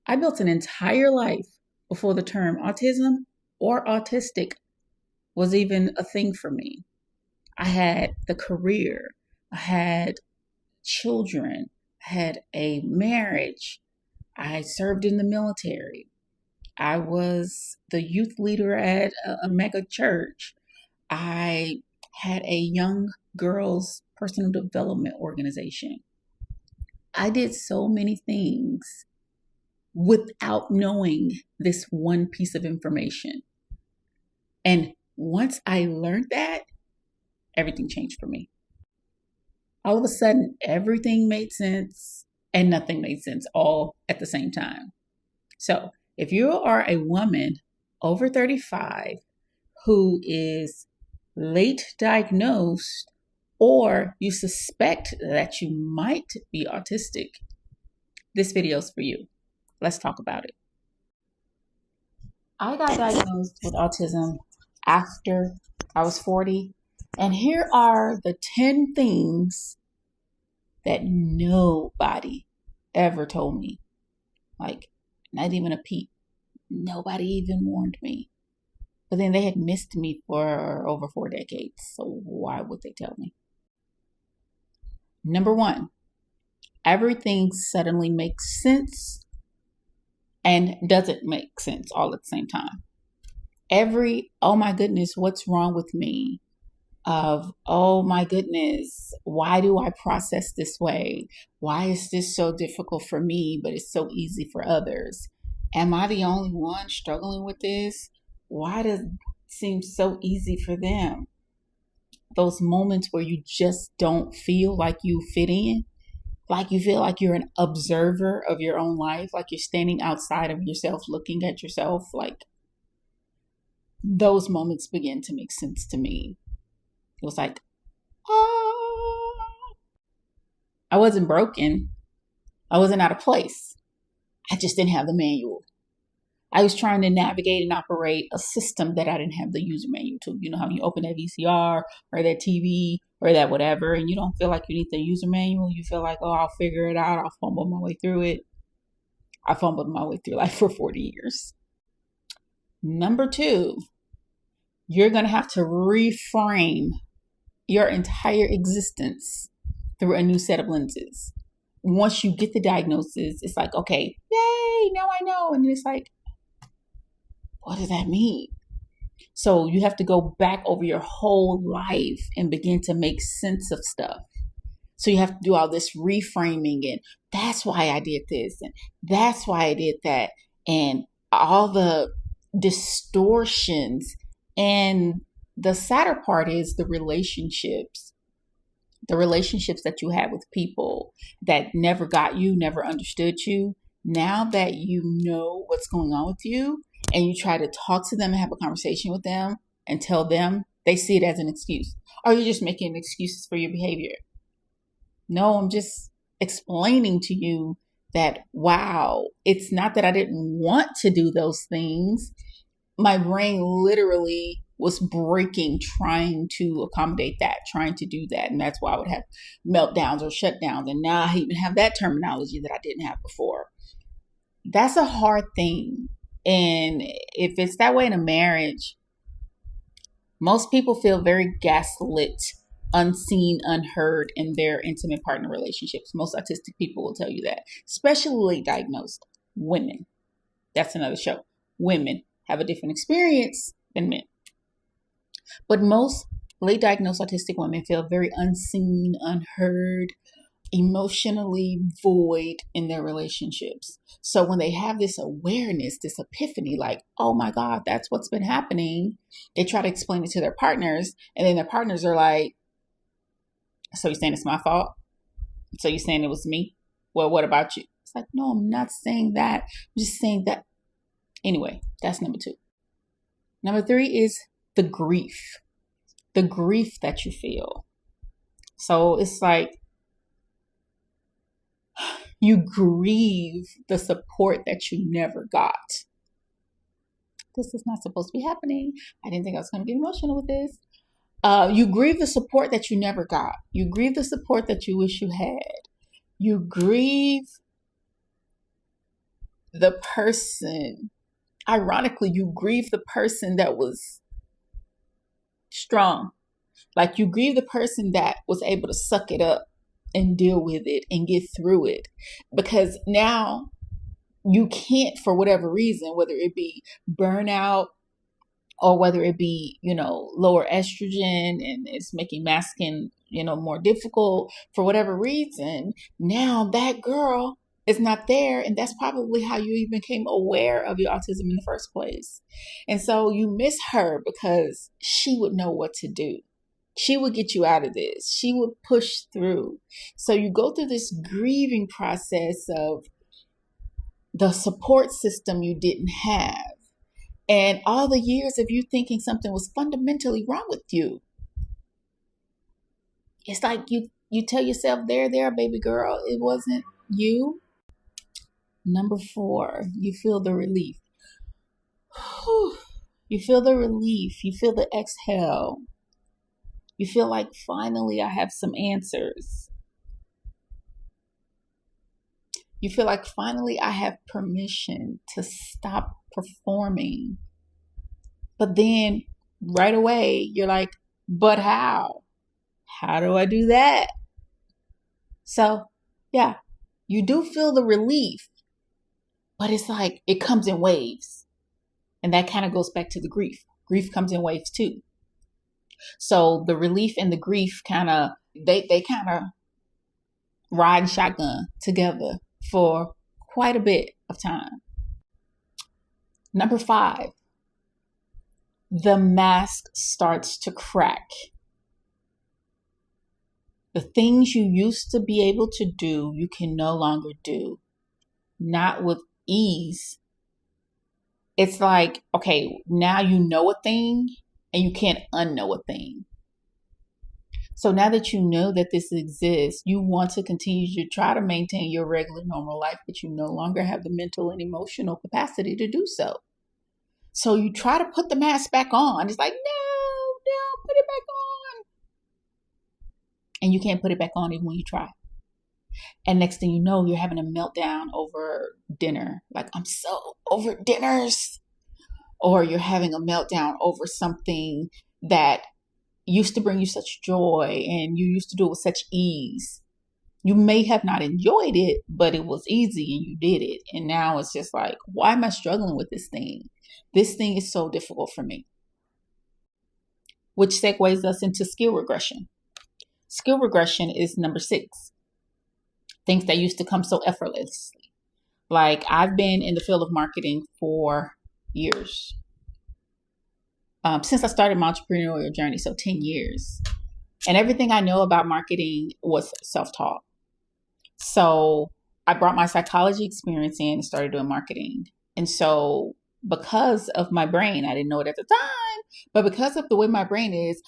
I built an entire life before the term autism or autistic was even a thing for me. I had the career, I had children, I had a marriage, I served in the military, I was the youth leader at a mega church, I had a young girls' personal development organization. I did so many things without knowing this one piece of information. And once I learned that, everything changed for me. All of a sudden, everything made sense and nothing made sense all at the same time. So, if you are a woman over 35 who is late diagnosed or you suspect that you might be autistic, this video is for you. Let's talk about it. I got diagnosed with autism after I was 40. And here are the 10 things that nobody ever told me. Like, not even a peep. Nobody even warned me. But then they had missed me for over 4 decades. So why would they tell me? Number one, everything suddenly makes sense and doesn't make sense all at the same time. Oh my goodness, what's wrong with me? Oh my goodness, why do I process this way? Why is this so difficult for me, but it's so easy for others? Am I the only one struggling with this? Why does it seem so easy for them? Those moments where you just don't feel like you fit in, like you feel like you're an observer of your own life, like you're standing outside of yourself, looking at yourself, like those moments begin to make sense to me. It was like, I wasn't broken. I wasn't out of place. I just didn't have the manual. I was trying to navigate and operate a system that I didn't have the user manual to. You know how you open that VCR or that TV or that whatever, and you don't feel like you need the user manual. You feel like, oh, I'll figure it out. I'll fumble my way through it. I fumbled my way through life for 40 years. Number two, you're going to have to reframe your entire existence through a new set of lenses. Once you get the diagnosis, it's like, okay, yay, now I know. And it's like, what does that mean? So you have to go back over your whole life and begin to make sense of stuff. So you have to do all this reframing, and that's why I did this, and that's why I did that, and all the distortions. And the sadder part is the relationships that you had with people that never got you, never understood you. Now that you know what's going on with you and you try to talk to them and have a conversation with them and tell them, they see it as an excuse. Or you're just making excuses for your behavior. No, I'm just explaining to you that, wow, it's not that I didn't want to do those things. My brain literally was breaking, trying to accommodate that, trying to do that. And that's why I would have meltdowns or shutdowns. And now I even have that terminology that I didn't have before. That's a hard thing. And if it's that way in a marriage, most people feel very gaslit, unseen, unheard in their intimate partner relationships. Most autistic people will tell you that, especially late diagnosed women. That's another show. Women have a different experience than men. But most late diagnosed autistic women feel very unseen, unheard, emotionally void in their relationships. So when they have this awareness, this epiphany, like, oh my God, that's what's been happening, they try to explain it to their partners, and then their partners are like, so you're saying it's my fault? So you're saying it was me? Well, what about you? It's like, no, I'm not saying that. I'm just saying that. Anyway, that's number two. Number three is the grief that you feel. So it's like you grieve the support that you never got. This is not supposed to be happening. I didn't think I was going to get emotional with this. You grieve the support that you never got. You grieve the support that you wish you had. You grieve the person, ironically, you grieve the person that was strong. Like you grieve the person that was able to suck it up and deal with it and get through it. Because now you can't, for whatever reason, whether it be burnout or whether it be, lower estrogen and it's making masking, more difficult for whatever reason, now that girl is not there. And that's probably how you even became aware of your autism in the first place. And so you miss her because she would know what to do. She would get you out of this. She would push through. So you go through this grieving process of the support system you didn't have. And all the years of you thinking something was fundamentally wrong with you. It's like you tell yourself, there, baby girl, it wasn't you. Number 4, you feel the relief. You feel the relief. You feel the exhale. You feel like finally I have some answers. You feel like finally I have permission to stop performing. But then right away, you're like, but how? How do I do that? So, yeah, you do feel the relief, but it's like it comes in waves. And that kind of goes back to the grief. Grief comes in waves too. So the relief and the grief they kind of ride shotgun together for quite a bit of time. Number 5, the mask starts to crack. The things you used to be able to do, you can no longer do. Not with ease. It's like, okay, now you know a thing and you can't unknow a thing. So now that you know that this exists, you want to continue to try to maintain your regular normal life, but you no longer have the mental and emotional capacity to do so. So you try to put the mask back on. It's like, no, put it back on. And you can't put it back on even when you try. And next thing you know, you're having a meltdown over dinner. Like, I'm so over dinners. Or you're having a meltdown over something that used to bring you such joy and you used to do it with such ease. You may have not enjoyed it, but it was easy and you did it. And now it's just like, why am I struggling with this thing? This thing is so difficult for me. Which segues us into skill regression. Skill regression is number 6. Things that used to come so effortlessly. Like, I've been in the field of marketing for years. Since I started my entrepreneurial journey, so 10 years. And everything I know about marketing was self-taught. So I brought my psychology experience in and started doing marketing. And so because of my brain, I didn't know it at the time, but because of the way my brain is,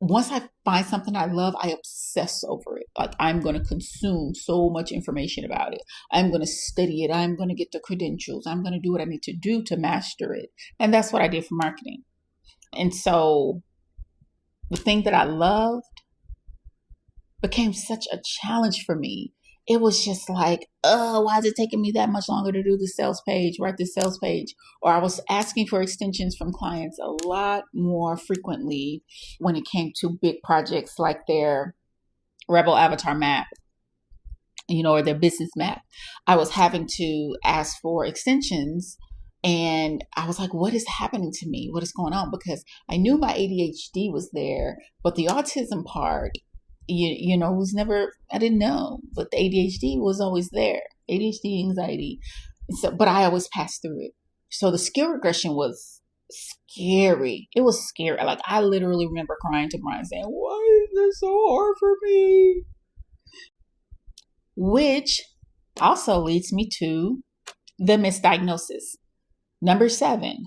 once I find something I love, I obsess over it. Like, I'm going to consume so much information about it. I'm going to study it. I'm going to get the credentials. I'm going to do what I need to do to master it. And that's what I did for marketing. And so the thing that I loved became such a challenge for me. It was just like, why is it taking me that much longer to do the sales page, write the sales page? Or I was asking for extensions from clients a lot more frequently when it came to big projects like their Rebel Avatar map, or their business map. I was having to ask for extensions. And I was like, what is happening to me? What is going on? Because I knew my ADHD was there, but the autism part, was never, I didn't know, but the ADHD was always there. ADHD, anxiety. So, but I always passed through it. So the skill regression was scary. It was scary. Like, I literally remember crying to Brian saying, why is this so hard for me? Which also leads me to the misdiagnosis. Number 7,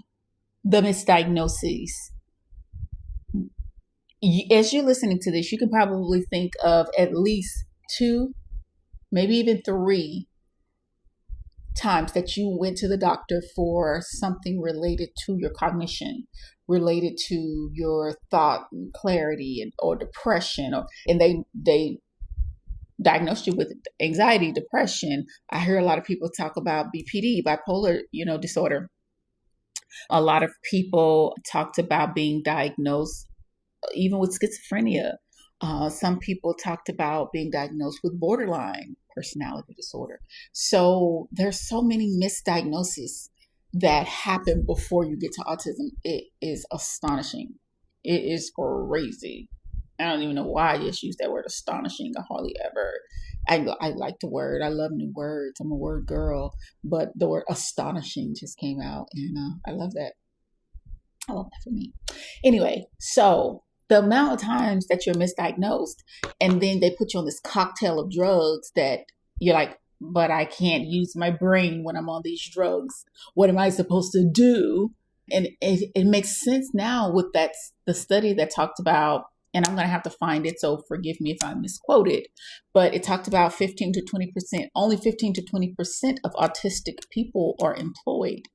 the misdiagnoses. As you're listening to this, you can probably think of at least 2, maybe even 3 times that you went to the doctor for something related to your cognition, related to your thought clarity or depression, and they diagnosed you with anxiety, depression. I hear a lot of people talk about BPD, bipolar, disorder. A lot of people talked about being diagnosed even with schizophrenia. Some people talked about being diagnosed with borderline personality disorder. So there's so many misdiagnoses that happen before you get to autism. It is astonishing. It is crazy. I don't even know why I just use that word astonishing. I hardly ever. I like the word. I love new words. I'm a word girl, but the word astonishing just came out, and I love that. I love that for me. Anyway, so the amount of times that you're misdiagnosed and then they put you on this cocktail of drugs that you're like, but I can't use my brain when I'm on these drugs. What am I supposed to do? And it makes sense now with the study that talked about, and I'm going to have to find it, so forgive me if I misquoted, but it talked about 15 to 20%, only 15 to 20% of autistic people are employed.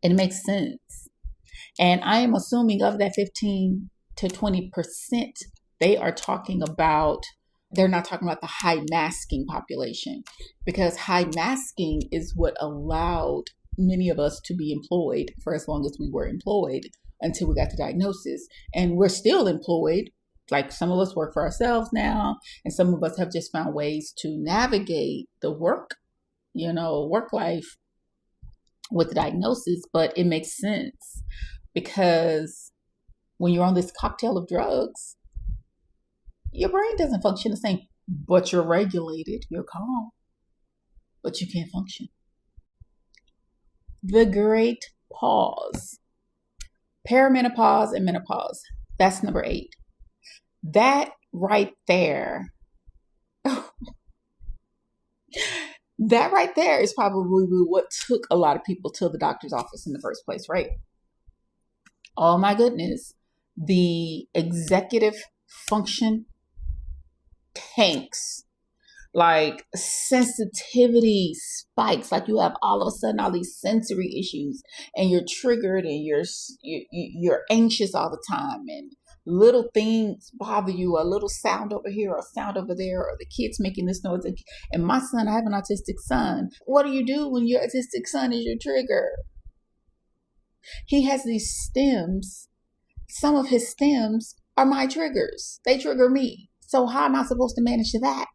It makes sense. And I am assuming of that 15 to 20%, they are talking about, they're not talking about the high masking population, because high masking is what allowed many of us to be employed for as long as we were employed until we got the diagnosis. And we're still employed. Like some of us work for ourselves now, and some of us have just found ways to navigate the work life with the diagnosis. But it makes sense because when you're on this cocktail of drugs, your brain doesn't function the same, but you're regulated, you're calm, but you can't function. The great pause, perimenopause and menopause. That's number 8. That right there, that right there is probably what took a lot of people to the doctor's office in the first place, right? Oh my goodness. The executive function tanks, like sensitivity spikes, like you have all of a sudden all these sensory issues and you're triggered and you're anxious all the time, and little things bother you, a little sound over here or a sound over there, or the kids making this noise. And my son, I have an autistic son. What do you do when your autistic son is your trigger? He has these stems. Some of his stems are my triggers. They trigger me. So how am I supposed to manage that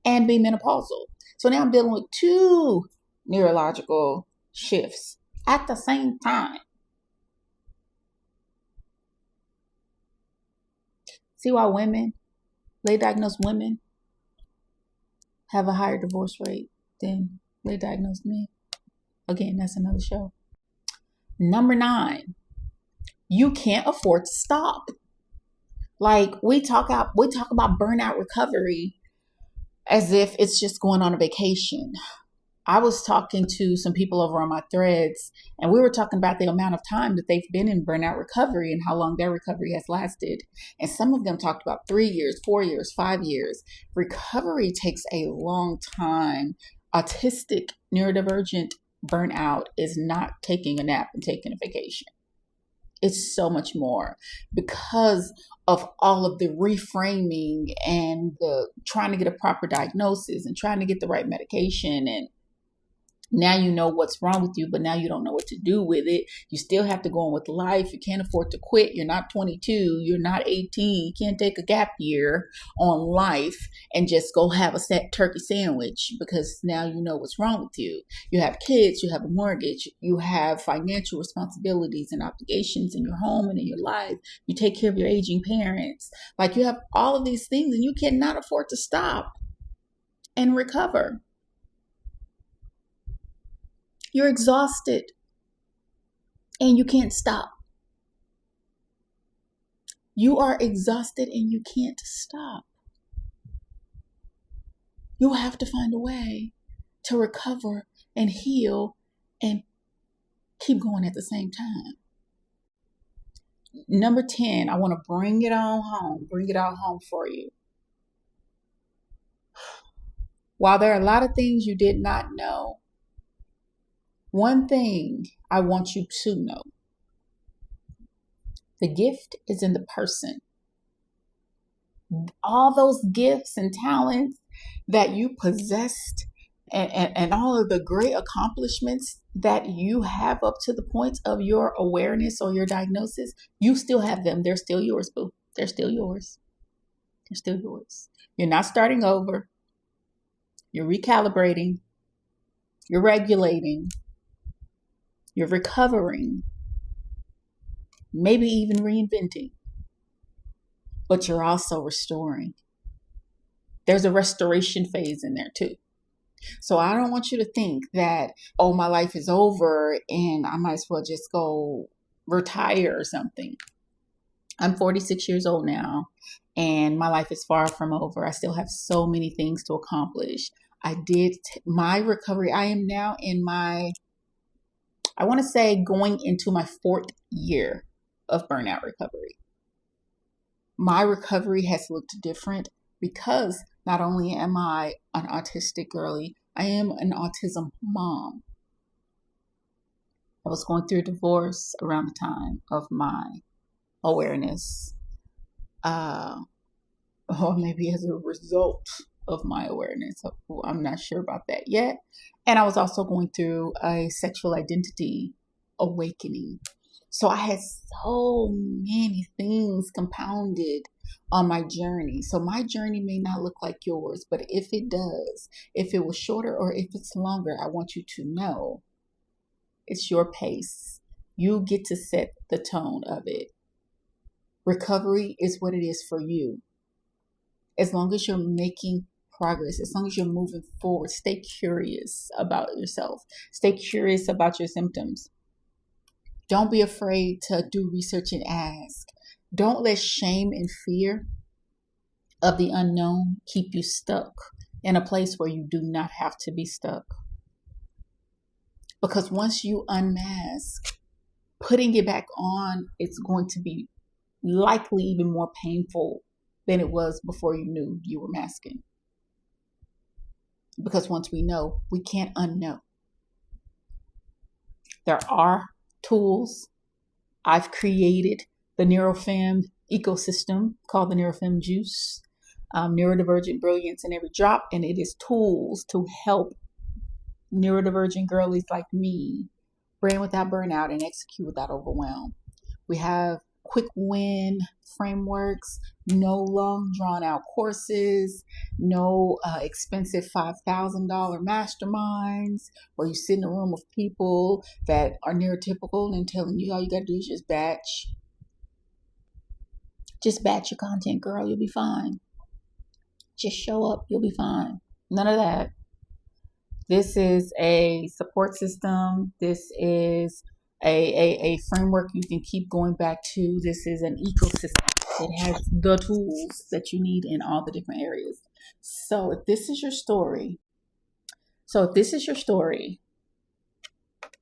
and be menopausal? So now I'm dealing with 2 neurological shifts at the same time. See why late diagnosed women have a higher divorce rate than late diagnosed men? Again, that's another show. Number 9, you can't afford to stop. Like we talk about burnout recovery as if it's just going on a vacation. I was talking to some people over on my threads, and we were talking about the amount of time that they've been in burnout recovery and how long their recovery has lasted. And some of them talked about 3 years, 4 years, 5 years. Recovery takes a long time. Autistic, neurodivergent burnout is not taking a nap and taking a vacation. It's so much more because of all of the reframing and the trying to get a proper diagnosis and trying to get the right medication. And now you know what's wrong with you, but now you don't know what to do with it. You still have to go on with life. You can't afford to quit. You're not 22. You're not 18. You can't take a gap year on life and just go have a turkey sandwich because now you know what's wrong with you. You have kids. You have a mortgage. You have financial responsibilities and obligations in your home and in your life. You take care of your aging parents. Like you have all of these things and you cannot afford to stop and recover. You're exhausted and you can't stop. You are exhausted and you can't stop. You have to find a way to recover and heal and keep going at the same time. Number 10, I want to bring it all home for you. While there are a lot of things you did not know, one thing I want you to know: the gift is in the person. all those gifts and talents that you possessed, and all of the great accomplishments that you have up to the point of your awareness or your diagnosis, you still have them. They're still yours, boo. They're still yours. They're still yours. You're not starting over. You're recalibrating. You're regulating. You're recovering. Maybe even reinventing. But you're also restoring. There's a restoration phase in there too. So I don't want you to think that, oh, my life is over and I might as well just go retire or something. I'm 46 years old now and my life is far from over. I still have so many things to accomplish. I did my recovery. I am now in my, I want to say going into my 4th year of burnout recovery. My recovery has looked different because not only am I an autistic girly, I am an autism mom. I was going through a divorce around the time of my awareness, or maybe as a result of my awareness. I'm not sure about that yet. And I was also going through a sexual identity awakening. So I had so many things compounded on my journey. So my journey may not look like yours, but if it does, if it was shorter or if it's longer, I want you to know it's your pace. You get to set the tone of it. Recovery is what it is for you. As long as you're making progress, as long as you're moving forward, stay curious about yourself. Stay curious about your symptoms. Don't be afraid to do research and ask. Don't let shame and fear of the unknown keep you stuck in a place where you do not have to be stuck. Because once you unmask, putting it back on, it's going to be likely even more painful than it was before you knew you were masking. Because once we know, we can't unknow. There are tools. I've created the NeuroFem ecosystem called the NeuroFem Juice, neurodivergent brilliance in every drop, and it is tools to help neurodivergent girlies like me brand without burnout and execute without overwhelm. We have quick win frameworks, no long drawn out courses, no expensive $5,000 masterminds where you sit in a room of people that are neurotypical and telling you all you got to do is just batch your content, girl. You'll be fine. Just show up. You'll be fine. None of that. This is a support system. This is a framework you can keep going back to. This is an ecosystem. It has the tools that you need in all the different areas. So if this is your story,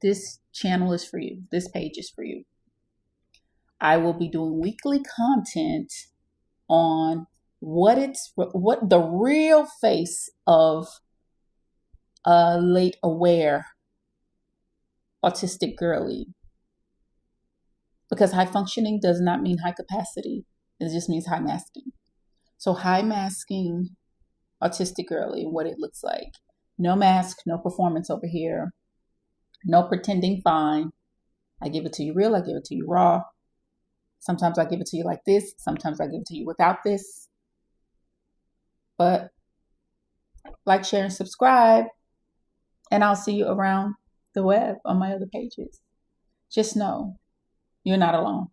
this channel is for you. This page is for you. I will be doing weekly content on what the real face of a late aware autistic girly. Because high functioning does not mean high capacity. It just means high masking. So high masking autistic girly and what it looks like. No mask, no performance over here. No pretending fine. I give it to you real. I give it to you raw. Sometimes I give it to you like this. Sometimes I give it to you without this. But like, share, and subscribe. And I'll see you around the web on my other pages. Just know you're not alone.